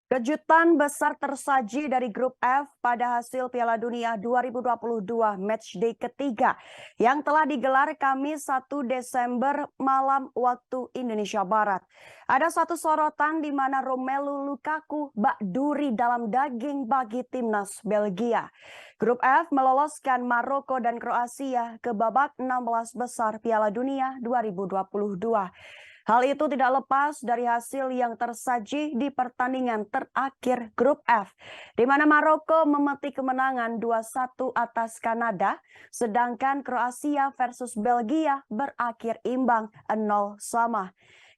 Kejutan besar tersaji dari grup F pada hasil Piala Dunia 2022 matchday ketiga yang telah digelar Kamis 1 Desember malam waktu Indonesia Barat. Ada satu sorotan di mana Romelu Lukaku bak duri dalam daging bagi timnas Belgia. Grup F meloloskan Maroko dan Kroasia ke babak 16 besar Piala Dunia 2022. Hal itu tidak lepas dari hasil yang tersaji di pertandingan terakhir grup F, di mana Maroko memetik kemenangan 2-1 atas Kanada, sedangkan Kroasia versus Belgia berakhir imbang 0-0.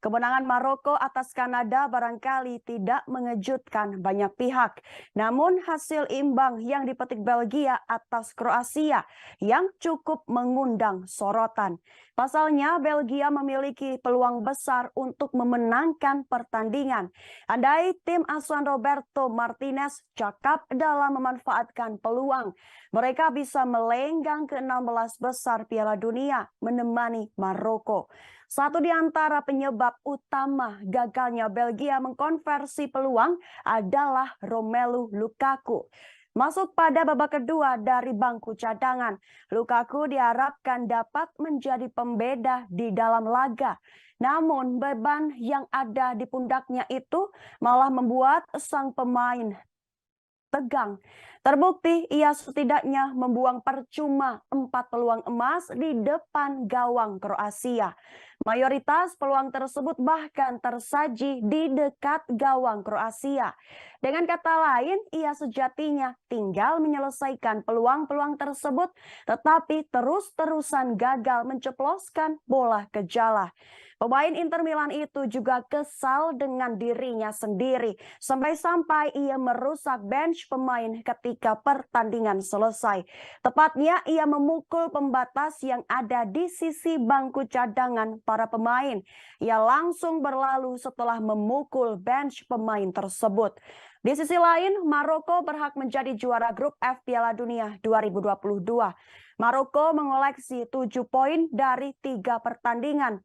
Kemenangan Maroko atas Kanada barangkali tidak mengejutkan banyak pihak. Namun hasil imbang yang dipetik Belgia atas Kroasia yang cukup mengundang sorotan. Pasalnya Belgia memiliki peluang besar untuk memenangkan pertandingan. Andai tim asuhan Roberto Martinez cakap dalam memanfaatkan peluang, mereka bisa melenggang ke 16 besar Piala Dunia menemani Maroko. Satu di antara penyebab utama gagalnya Belgia mengkonversi peluang adalah Romelu Lukaku. Masuk pada babak kedua dari bangku cadangan, Lukaku diharapkan dapat menjadi pembeda di dalam laga. Namun beban yang ada di pundaknya itu malah membuat sang pemain tegang. Terbukti ia setidaknya membuang percuma 4 peluang emas di depan gawang Kroasia. Mayoritas peluang tersebut bahkan tersaji di dekat gawang Kroasia. Dengan kata lain, ia sejatinya tinggal menyelesaikan peluang-peluang tersebut, tetapi terus-terusan gagal menceploskan bola ke jala. Pemain Inter Milan itu juga kesal dengan dirinya sendiri, sampai-sampai ia merusak bench pemain ketika pertandingan selesai. Tepatnya ia memukul pembatas yang ada di sisi bangku cadangan para pemain. Ia langsung berlalu setelah memukul bench pemain tersebut. Di sisi lain, Maroko berhak menjadi juara grup F Piala Dunia 2022. Maroko mengoleksi 7 poin dari 3 pertandingan.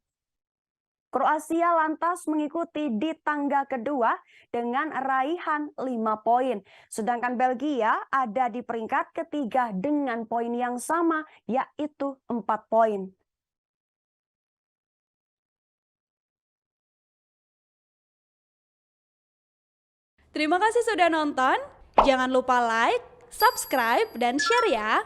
Kroasia lantas mengikuti di tangga kedua dengan raihan 5 poin. Sedangkan Belgia ada di peringkat ketiga dengan poin yang sama, yaitu 4 poin. Terima kasih sudah nonton. Jangan lupa like, subscribe, dan share ya.